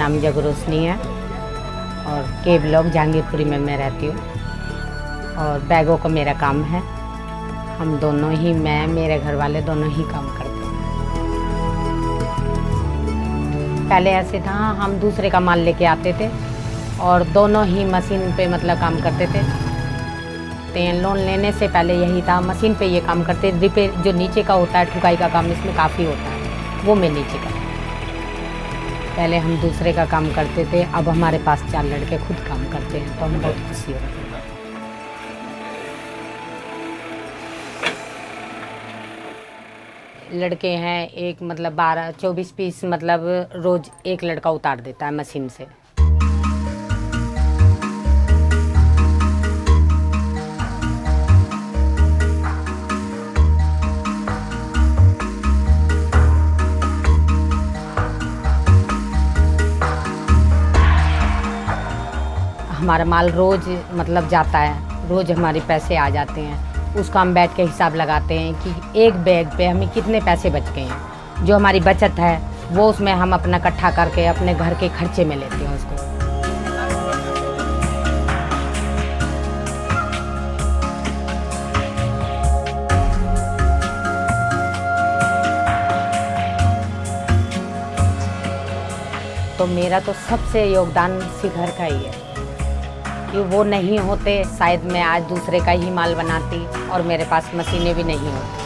नाम जगरोशनी है और के ब्लॉक जहांगीरपुरी में मैं रहती हूँ और बैगों का मेरा काम है। हम दोनों ही, मैं मेरे घर वाले दोनों ही काम करते हैं। पहले ऐसे था, हम दूसरे का माल लेके आते थे और दोनों ही मशीन पे मतलब काम करते थे। लोन लेने से पहले यही था, मशीन पे ये काम करते। रिपेयर जो नीचे का होता है, ठुकाई का काम इसमें काफ़ी होता है, वो मैं नीचे का। पहले हम दूसरे का काम करते थे, अब हमारे पास 4 लड़के खुद काम करते हैं, तो हम बहुत खुशी होते हैं। लड़के हैं एक मतलब 12-24 पीस मतलब रोज़ एक लड़का उतार देता है मशीन से। हमारा माल रोज़ मतलब जाता है, रोज़ हमारे पैसे आ जाते हैं। उसका हम बैठ के हिसाब लगाते हैं कि एक बैग पे हमें कितने पैसे बच गए हैं। जो हमारी बचत है वो उसमें हम अपना इकट्ठा करके अपने घर के खर्चे में लेते हैं उसको। तो मेरा तो सबसे योगदान शिखर का ही है कि वो नहीं होते शायद मैं आज दूसरे का ही माल बनाती और मेरे पास मशीनें भी नहीं होती।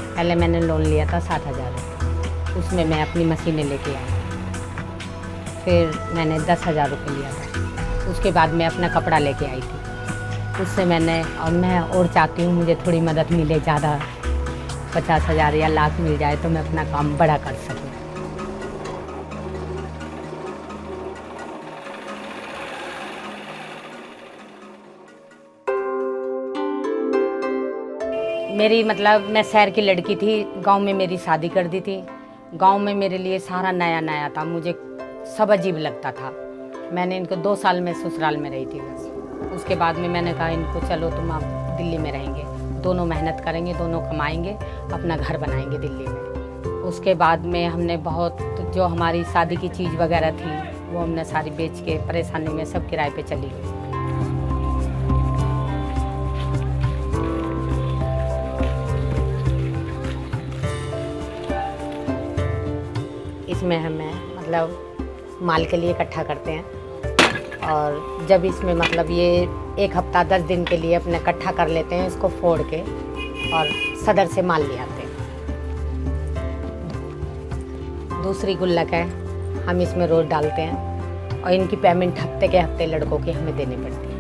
पहले मैंने लोन लिया था 7,000, उसमें मैं अपनी मशीनें लेके आई। फिर मैंने 10,000 रुपये लिया था, उसके बाद मैं अपना कपड़ा लेके आई थी। उससे मैं और चाहती हूँ मुझे थोड़ी मदद मिले, ज़्यादा 50,000 या लाख मिल जाए तो मैं अपना काम बड़ा कर सकूँ। मेरी मतलब मैं शहर की लड़की थी, गांव में मेरी शादी कर दी थी। गांव में मेरे लिए सारा नया नया था, मुझे सब अजीब लगता था। मैंने इनको 2 साल में ससुराल में रही थी बस। उसके बाद में मैंने कहा इनको चलो तुम आप दिल्ली में रहेंगे, दोनों मेहनत करेंगे, दोनों कमाएंगे, अपना घर बनाएंगे दिल्ली में। उसके बाद में हमने बहुत जो हमारी शादी की चीज़ वगैरह थी वो हमने सारी बेच के परेशानी में सब किराए पे चली गई। इसमें हमें मतलब माल के लिए इकट्ठा करते हैं और जब इसमें मतलब ये 1 हफ्ता 10 दिन के लिए अपने इकट्ठा कर लेते हैं, इसको फोड़ के और सदर से माल ले आते हैं। दूसरी गुल्लक है, हम इसमें रोज़ डालते हैं और इनकी पेमेंट हफ्ते के हफ्ते लड़कों की हमें देनी पड़ती है।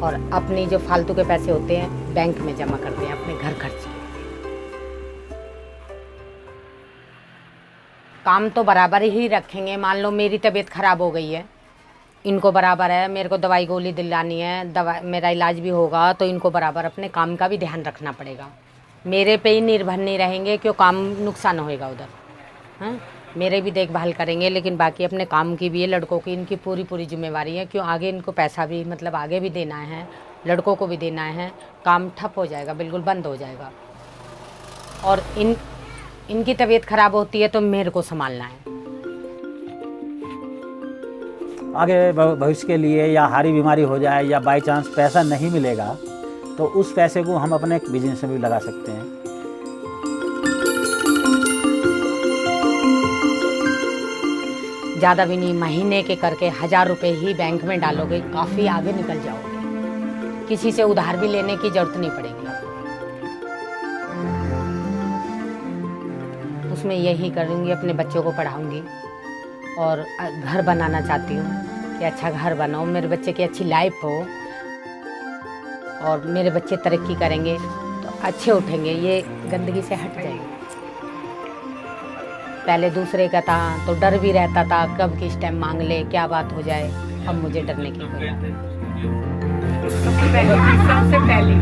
और अपनी जो फालतू के पैसे होते हैं बैंक में जमा करते हैं अपने घर खर्च के। काम तो बराबर ही रखेंगे। मान लो मेरी तबीयत ख़राब हो गई है, इनको बराबर है, मेरे को दवाई गोली दिलानी है, मेरा इलाज भी होगा, तो इनको बराबर अपने काम का भी ध्यान रखना पड़ेगा। मेरे पे ही निर्भर नहीं रहेंगे, क्यों काम नुकसान होएगा उधर। हाँ, मेरे भी देखभाल करेंगे, लेकिन बाकी अपने काम की भी है, लड़कों की इनकी पूरी जिम्मेवारी है। क्यों आगे इनको पैसा भी मतलब आगे भी देना है, लड़कों को भी देना है। काम ठप हो जाएगा, बिल्कुल बंद हो जाएगा। और इनकी तबीयत खराब होती है तो मेरे को संभालना है। आगे भविष्य के लिए या हारी बीमारी हो जाए या बाई चांस पैसा नहीं मिलेगा तो उस पैसे को हम अपने बिजनेस में भी लगा सकते हैं। ज़्यादा भी नहीं, महीने के करके 1,000 रुपये ही बैंक में डालोगे, काफ़ी आगे निकल जाओगे। किसी से उधार भी लेने की ज़रूरत नहीं पड़ेगी। उसमें यही करूँगी, अपने बच्चों को पढ़ाऊँगी और घर बनाना चाहती हूँ कि अच्छा घर बनाओ, मेरे बच्चे की अच्छी लाइफ हो और मेरे बच्चे तरक्की करेंगे तो अच्छे उठेंगे, ये गंदगी से हट जाएंगे। पहले दूसरे का था तो डर भी रहता था, कब किस टाइम मांग ले, क्या बात हो जाए। अब मुझे डरने की कोई बात नहीं। सबसे पहले